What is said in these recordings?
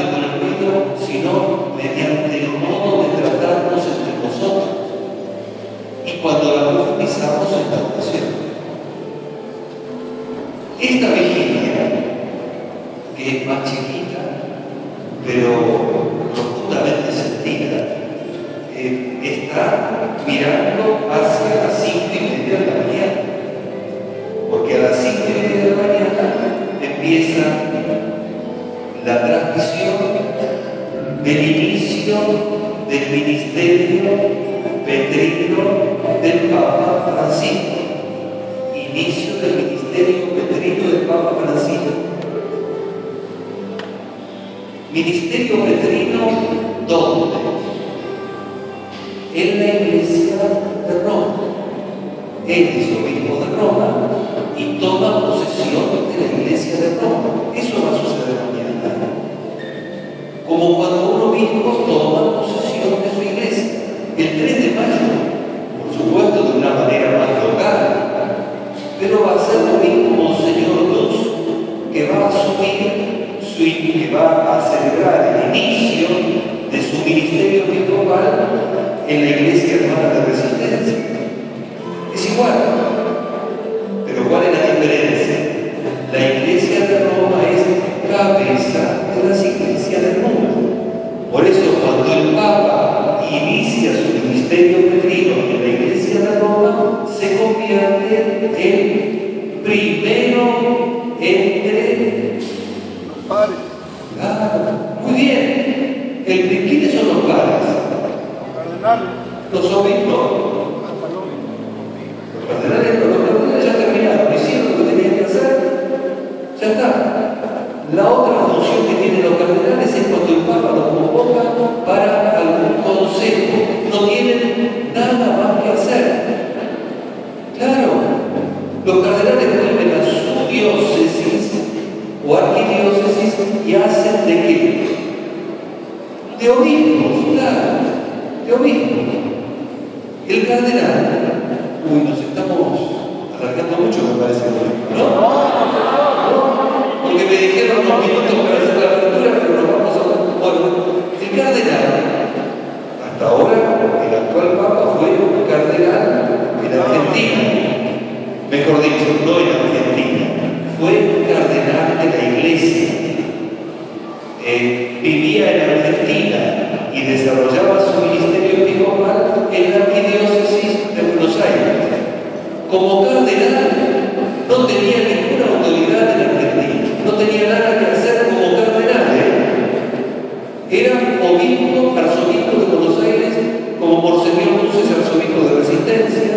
de con el ruido, sino mediante el modo de tratarnos entre nosotros. Y cuando la profundizamos en la oración. Esta vigilia, que es más chiquita, pero profundamente sentida, está mirando hacia las 5:30 de la mañana. Porque a las 5:30 de la mañana empieza la transmisión del inicio del ministerio petrino del Papa Francisco. Inicio del ministerio petrino del Papa Francisco. Ministerio petrino, ¿dónde? En la Iglesia de Roma. Él es obispo de Roma y toma posesión de la Iglesia de Roma. Eso va a suceder mañana. Como cuando un obispo toma posesión de su iglesia. El 3 de mayo, por supuesto, de una manera más local. Pero va a ser lo mismo Monseñor Luz, que va a asumir que va a celebrar el inicio de su ministerio episcopal en la Iglesia Hermana de Resistencia. Es igual, pero ¿cuál es la diferencia? La Iglesia de Roma es cabeza de las iglesias del mundo. Por eso, cuando el Papa inicia su ministerio petrino en la Iglesia de Roma, se convierte en primero entre los pares. Claro, muy bien. ¿Quiénes son los pares? Los cardenales. Los obispos. Los cardenales ya terminaron, hicieron lo que tenían que hacer. Ya está. La otra función que tienen los cardenales es cuando el Papa los convoca para algún consejo. No tienen nada más que hacer. Claro, los cardenales vuelven a su diócesis o arquidiócesis y hacen de qué? De obispos, claro, de obispos. El cardenal, nos estamos alargando mucho, me parece, ¿no? Porque me dijeron unos minutos para hacer la apertura, pero nos vamos a... Bueno, el cardenal, hasta ahora, el actual Papa fue un cardenal en Argentina. Mejor dicho, no en Argentina. Fue un cardenal de la Iglesia. Vivía en Argentina y desarrollaba su ministerio episcopal en la arquidiócesis de Buenos Aires. Como cardenal, no tenía ninguna autoridad en Argentina. No tenía nada que hacer como cardenal. Era obispo, arzobispo de Buenos Aires, como Monseñor Luz es arzobispo de Resistencia,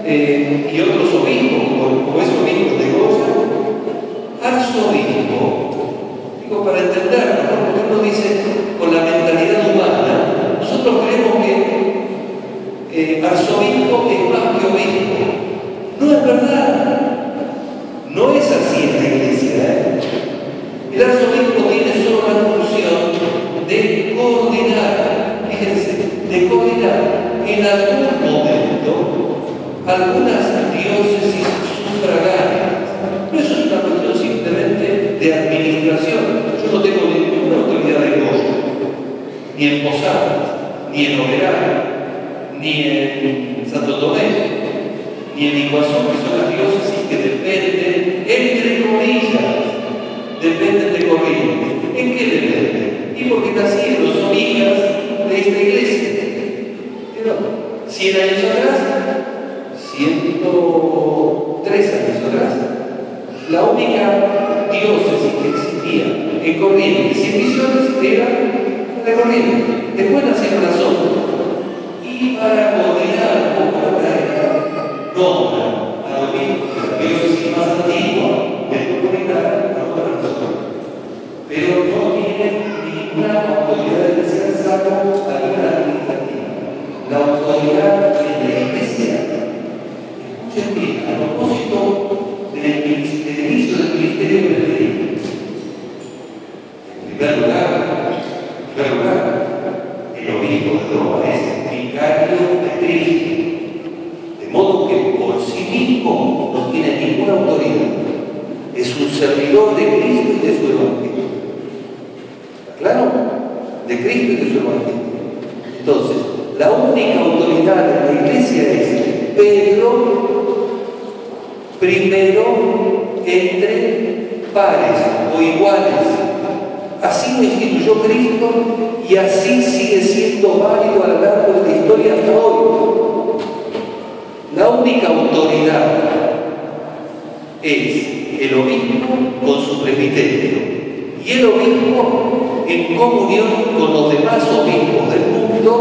y otros obispos, como es obispo de Goya. Arzobispo, digo para entenderlo, ¿no? Porque uno dice con la mentalidad humana, nosotros creemos que arzobispo es más que obispo. No es verdad. No es así en la Iglesia. El arzobispo tiene solo la función de coordinar, fíjense, de coordinar en algún momento algunas diócesis sufragáneas. No eso es una cuestión simplemente de administración. Yo no tengo ninguna autoridad de Goya, ni en Posadas, ni en Oberá, ni en Santo Tomé, ni en Iguazú, que son las diócesis que dependen, entre comillas, dependen de corrientes. ¿En qué dependen? Y porque nacieron, son hijas de esta iglesia. Pero 100 años atrás, 103 años atrás, la única diócesis que existía en Corrientes y en Misiones era de Corrientes. Después nacieron las otras. Y para coordinar un poco la tarea, nombran al obispo de la diócesis más antigua de coordinar a otra persona. Pero no tienen ninguna autoridad eclesial salvo la administrativa. La autoridad de la Iglesia. Escuchen bien, a propósito del inicio del ministerio de Felipe. En primer lugar, el obispo de Roma es vicario de Cristo. De modo que por sí mismo no tiene ninguna autoridad. Es un servidor de Cristo y de su evangelio. ¿Está claro? Cristo y de su Evangelio. Entonces, la única autoridad en la Iglesia es Pedro, primero entre pares o iguales. Así lo instituyó Cristo y así sigue siendo válido a lo largo de la historia hasta hoy. La única autoridad es el obispo con su presbiterio y el obispo en comunión con los demás obispos del mundo,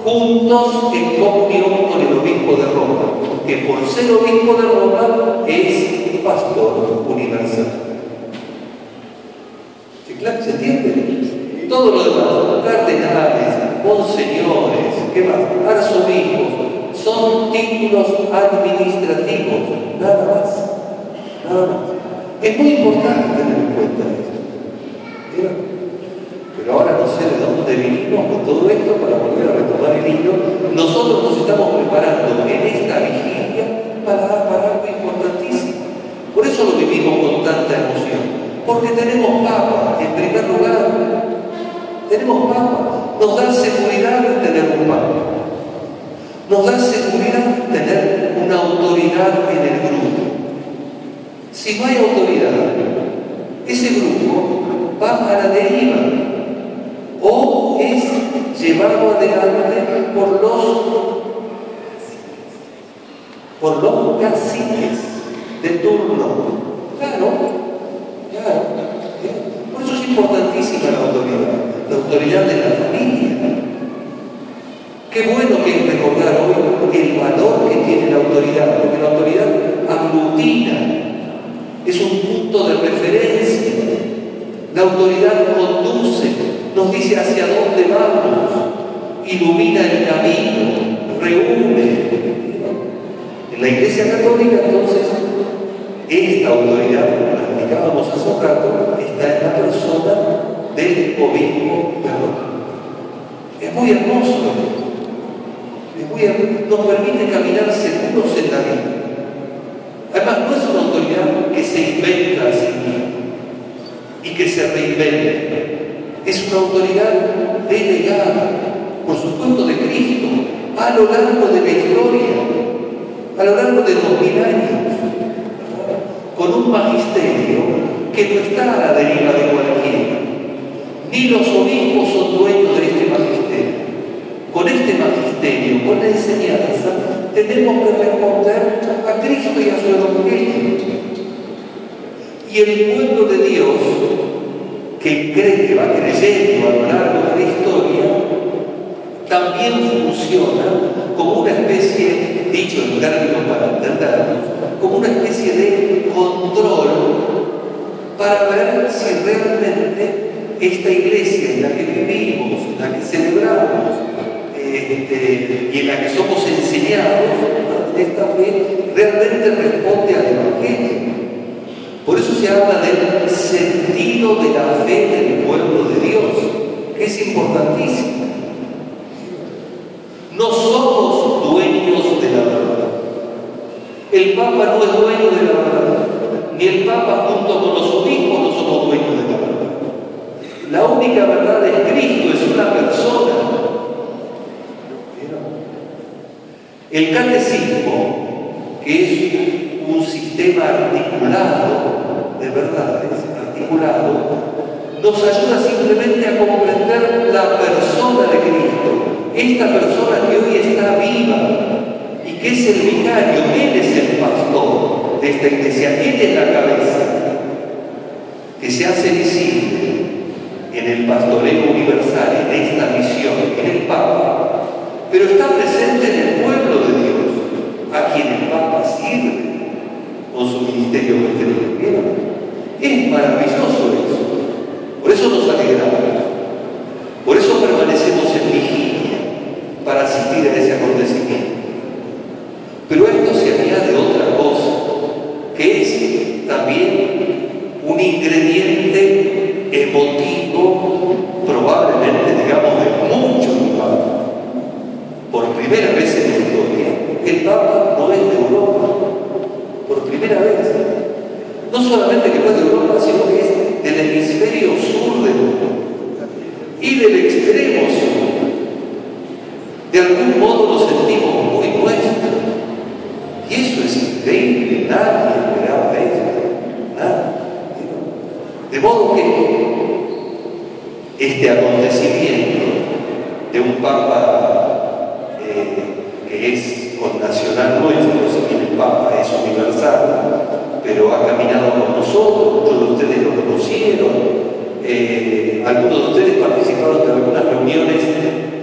juntos en comunión con el obispo de Roma, que por ser obispo de Roma es pastor universal. ¿Se entiende? Todo lo demás, cardenales, monseñores, ¿qué más? Arzobispos, son títulos administrativos, nada más. Nada más. Es muy importante tener en cuenta esto. Pero ahora no sé de dónde vinimos con todo esto para volver a retomar el hilo. Nosotros nos estamos preparando en esta vigilia para algo importantísimo. Por eso lo vivimos con tanta emoción. Porque tenemos Papa, en primer lugar. Tenemos Papa. Nos da seguridad tener un Papa. Nos da seguridad tener una autoridad en el grupo. Si no hay autoridad, ese grupo va a la deriva o es llevado adelante por los caciques de turno. Claro. Por eso es importantísima la autoridad de la familia. Qué bueno que es recordar hoy el valor que tiene la autoridad, porque la autoridad aglutina, es un punto de referencia. La autoridad conduce, nos dice hacia dónde vamos, ilumina el camino, reúne. En la Iglesia Católica, entonces, esta autoridad, como platicábamos hace un rato, está en la persona del obispo de Roma. Es muy hermoso. Nos permite caminar seguros en la vida. Además, no es una autoridad que se inventa a sí misma y que se reinventa. Es una autoridad delegada, por supuesto, de Cristo, a lo largo de la historia, a lo largo de los 1000 años, con un magisterio que no está a la deriva de cualquiera. Ni los obispos son dueños de este magisterio. Con este magisterio, con la enseñanza, tenemos que responder a Cristo y a su Evangelio. Y el pueblo de Dios, que cree que va creyendo a lo largo de la historia, también funciona como una especie, dicho en términos para entendernos, como una especie de control para ver si realmente esta iglesia en la que vivimos, en la que celebramos, y en la que somos enseñados, esta fe realmente responde al Evangelio. Por eso se habla del sentido de la fe del pueblo de Dios, que es importantísimo. No somos dueños de la verdad. El Papa no es dueño de la verdad, ni el Papa junto con los obispos no somos dueños de la verdad. La única verdad es Cristo, es una persona. El catecismo, que es un sistema articulado de verdades, nos ayuda simplemente a comprender la persona de Cristo, esta persona que hoy está viva y que es el vicario. Él es el pastor de esta iglesia, Él es la cabeza, que se hace visible en el pastoreo universal, en esta misión, en el Papa, pero está presente en el pueblo de Dios, a quien el Papa sirve con su ministerio presbiteriano. Es maravilloso eso. Por eso nos alegramos. Por eso permanecemos en vigilia, para asistir a ese acontecimiento. Pero esto se añade otra cosa, que es también un ingrediente emotivo, probablemente, digamos, de mucho impacto. Por primera vez en la historia, el Papa no es de Europa. Por primera vez. No solamente que no es de Europa, sino que es del hemisferio sur del mundo. y del extremo sur. De algún modo lo sentimos muy nuestro. Y eso es increíble, nadie esperaba esto. Nadie. De modo que este acontecimiento de un Papa que es connacional nuestro, si bien el Papa es universal, pero ha caminado con nosotros, muchos de ustedes lo conocieron, algunos de ustedes participaron de algunas reuniones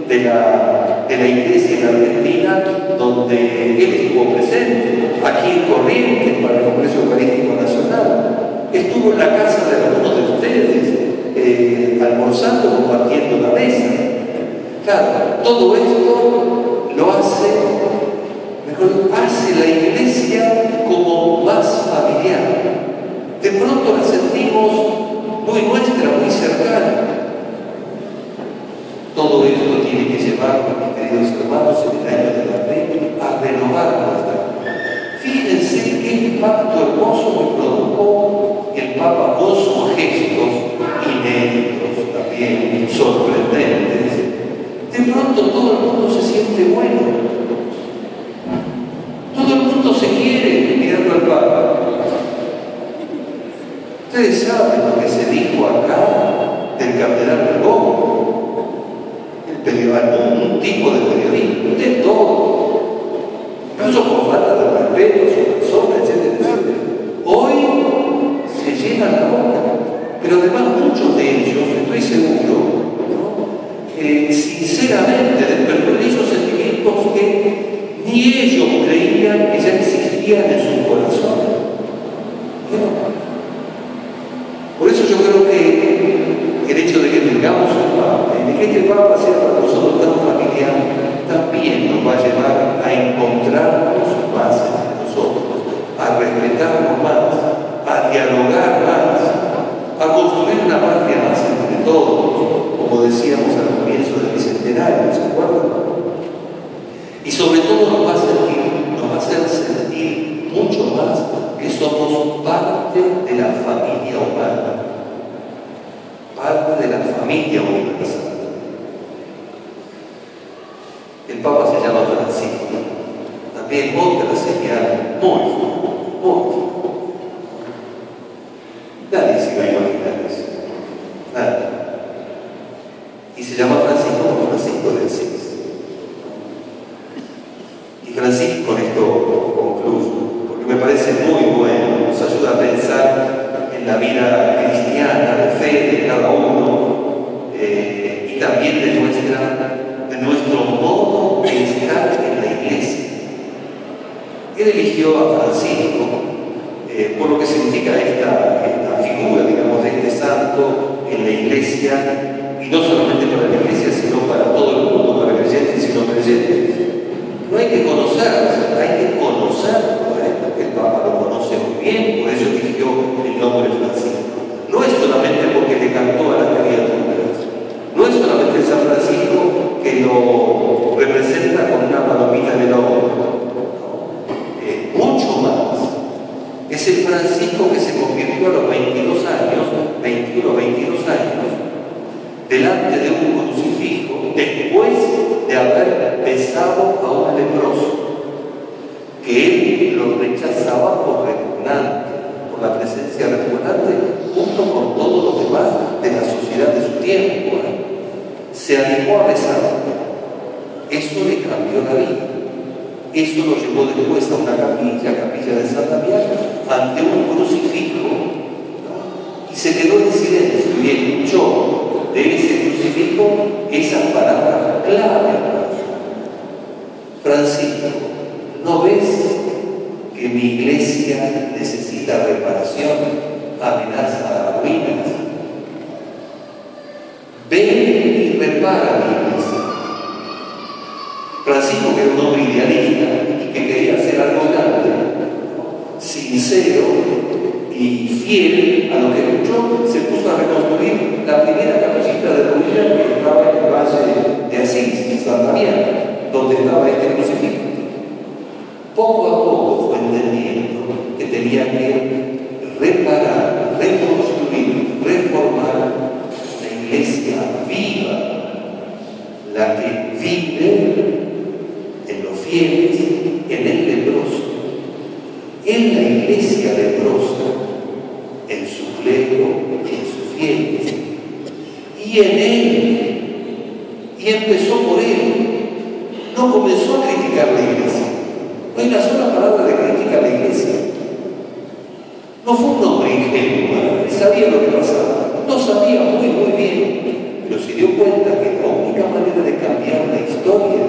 de la iglesia en Argentina, donde él estuvo presente, aquí en Corrientes, para el Congreso Eucarístico Nacional, estuvo en la casa de algunos de ustedes, almorzando, compartiendo la mesa. Claro, todo esto lo hace la iglesia como más familiar. De pronto la sentimos muy nuestra, muy cercana. Todo esto tiene que llevar, mis queridos hermanos, en el año de la fe, a renovar nuestra vida. Fíjense qué impacto hermoso me produjo el Papa con sus gestos inéditos, también sorprendentes. De pronto todo el mundo se siente bueno. Todo el mundo se quiere mirando al Papa. Ustedes saben lo que se dijo acá del cardenal Bergoglio. Un tipo de periodismo, de todo, incluso por falta de respeto a su persona, etc. Hoy se llena la boca, pero además muchos de ellos, estoy seguro, ¿no?, que sinceramente despertó esos sentimientos que ni ellos creían que ya existían en sus corazones. Por eso yo creo que el hecho de que tengamos un Papa, de que este Papa sea para nosotros tan familiar, también nos va a llevar a encontrarnos más entre nosotros, a respetarnos más, a dialogar más, a construir una patria más entre todos, como decíamos al comienzo del bicentenario, ¿se acuerdan? Y sobre todo nos va a hacer sentir mucho más que somos parte de la familia humana, parte de la familia universal. El Papa se llama Francisco, también otra señal muy fuerte. Nadie se va a imaginar eso, nadie. Y se llama Francisco como Francisco de Asís. Y Francisco, con esto concluyo, porque me parece muy bueno, nos ayuda a pensar en la vida cristiana, de fe de cada uno, y también de nuestro modo de estar en la iglesia. Él eligió a Francisco por lo que significa esta figura, digamos, de este santo en la iglesia, y no solamente para la iglesia, sino para todo el mundo, para creyentes y no creyentes. No hay que conocerlo, hay que conocerlo, porque el Papa lo conoce muy bien, por eso eligió el nombre Francisco. No es solamente porque le cantó a las criaturas, no es solamente San Francisco que lo representa con una palomita en el hombro, mucho más. Es el Francisco que se convirtió a los 22 años, 21 o 22 años, delante de un crucifijo, después de haber besado a un leproso, que él lo rechazaba por repugnante, por la presencia repugnante, junto con todos los demás de la sociedad de su tiempo. Se animó a besar. Eso le cambió la vida. Eso lo llevó después a una capilla de San Damián, ante un crucifijo, ¿no? Y se quedó en silencio y escuchó de ese crucifijo esas palabras clave. Francisco, ¿no ves que mi iglesia necesita reparación, amenaza a ruinas? Ven y repara mi iglesia. Francisco, que era un hombre idealista y que quería hacer algo grande, sincero y fiel a lo que escuchó, se puso a reconstruir la primera capillita de ruina que estaba en el valle de Asís, en San Damián, donde estaba este crucifijo. Poco a poco fue entendiendo que tenía que reparar, reconstruir, reformar la iglesia viva la que vive en los fieles, en el leproso, en la iglesia leprosa, en su clero, en sus fieles, y en él, y empezó por él. No comenzó a criticar la iglesia. No hay una sola palabra de crítica a la iglesia. No fue un hombre ingenuo, sabía lo que pasaba. No sabía muy bien, pero se dio cuenta que la única manera de cambiar la historia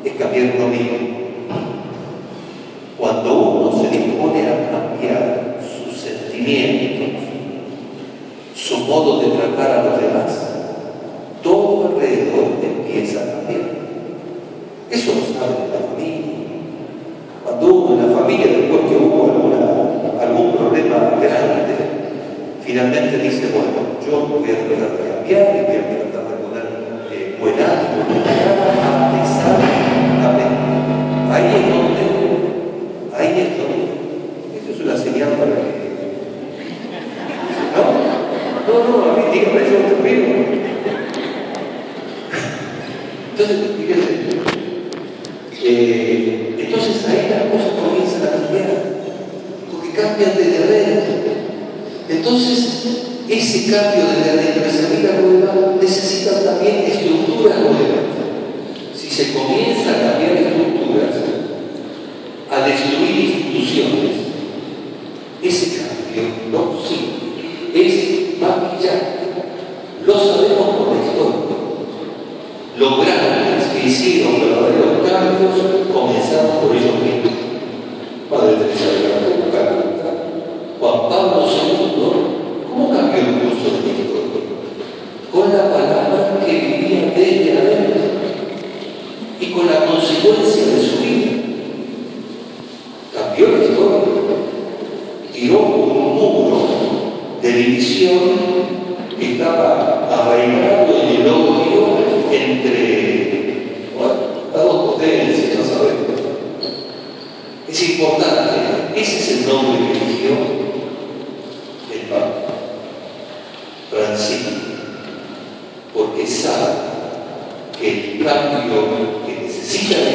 es cambiar uno mismo. Cuando uno se dispone a cambiar sus sentimientos, su modo de tratar a los demás, todo alrededor empieza a cambiar. Eso lo sabe la familia. Cuando uno en la familia, después que hubo algún problema grande, finalmente dice, bueno, yo voy a tratar de cambiar y voy a tratar de poner buen ánimo, a pesar, ahí es donde, esto es una señal para que, no, a mí dígame, yo te pido. Entonces, fíjense, entonces ahí las cosas comienzan a cambiar, porque cambian desde adentro. Entonces, ese cambio desde adentro, esa vida nueva, necesita también estructuras nuevas. Si se comienza a cambiar estructuras, a destruir instituciones, ese cambio no sí, es maquillaje. Lo sabemos por la historia. Los grandes que hicieron verdaderos cambios comenzaron por ellos mismos. Padre Teresa de Calcuta, Juan Pablo II, ¿cómo cambió el curso de la historia? Con la palabra que vivía desde adentro y con la consecuencia de su vida. Cambió la historia, tiró un muro de división que estaba arraigado en el odio entre las dos potencias, no sabemos. Es importante, ese es el nombre que eligió el Papa Francisco, porque sabe que el cambio que necesita la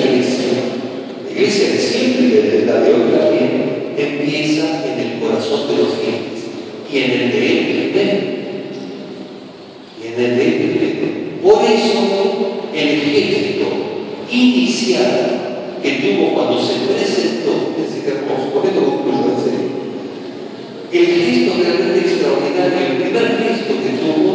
iglesia de siempre y de la de hoy también, empieza en el corazón de los fieles y en el de él primero. Por eso el gesto inicial que tuvo cuando se presentó, es hermoso, por esto concluyo en serio. El gesto realmente extraordinario, el primer gesto que tuvo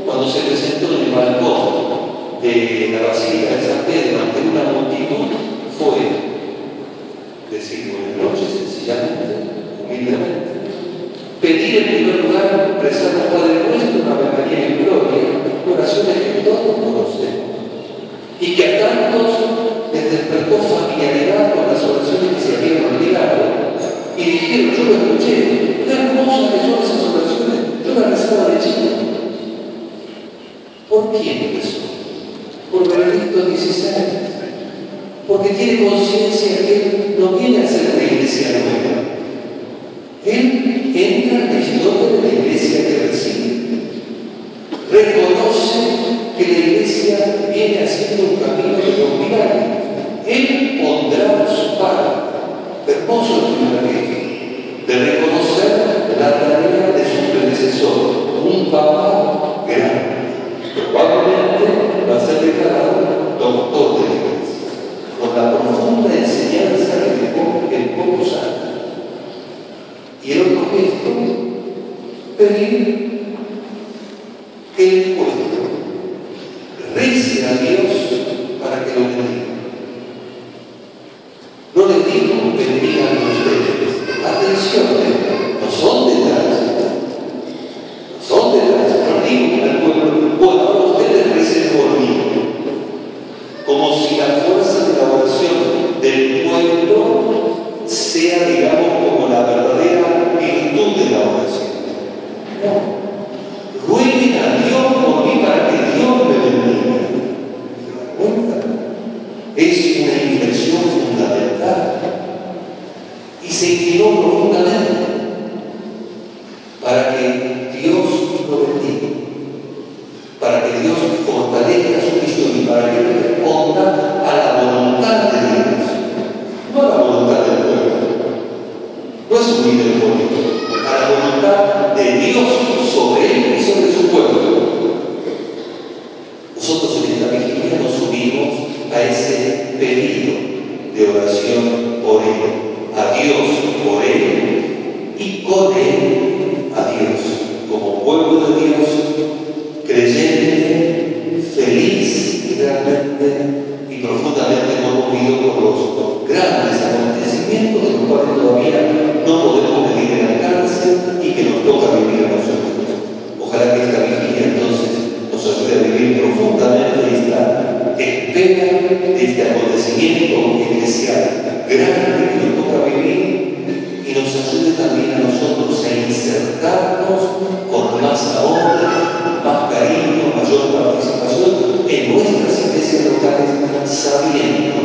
cuando se presentó en el balcón de la Basílica de San Pedro ante una multitud fue decir buenas noches sencillamente, humildemente, pedir en primer lugar, rezar al Padre Nuestro, una Ave María en gloria, oraciones que todos conocemos y que a tantos les despertó familiaridad con las oraciones que se habían olvidado y dijeron, yo lo escuché, qué hermosas que son esas oraciones, yo las rezaba de chico. ¿Por quién rezó? Por Benedicto XVI, porque tiene conciencia que él no viene a ser una iglesia nueva. Él entra en la historia de la iglesia que recibe. Reconoce que la iglesia viene haciendo un camino de 2000 años. Él pondrá su parte. Hermoso el primer gesto de reconocer la tarea de su predecesor, un papa grande. Probablemente va a ser declarado doctor de la iglesia, por la profunda enseñanza que dejó en pocos años. Y el otro gesto, pedir que el pueblo rece a Dios para que lo bendiga. No les digo bendigan ustedes. Atención, no son detalles. No son detalles. No digo al pueblo, bueno, ahora ustedes recen por mí. Como si la fuerza de la oración del pueblo sea, digamos, como la verdadera virtud de la oración. No. Rueguen a Dios por mí para que Dios me bendiga. ¿Se dan cuenta? que esta vigilia entonces nos ayude a vivir profundamente esta espera de este acontecimiento eclesial grande que nos toca vivir y nos ayude también a nosotros a insertarnos con más amor, más cariño, mayor participación en nuestras iglesias locales, sabiendo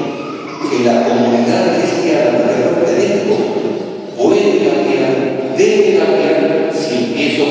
que la comunidad cristiana a la que pertenezco puede cambiar, debe cambiar si empiezo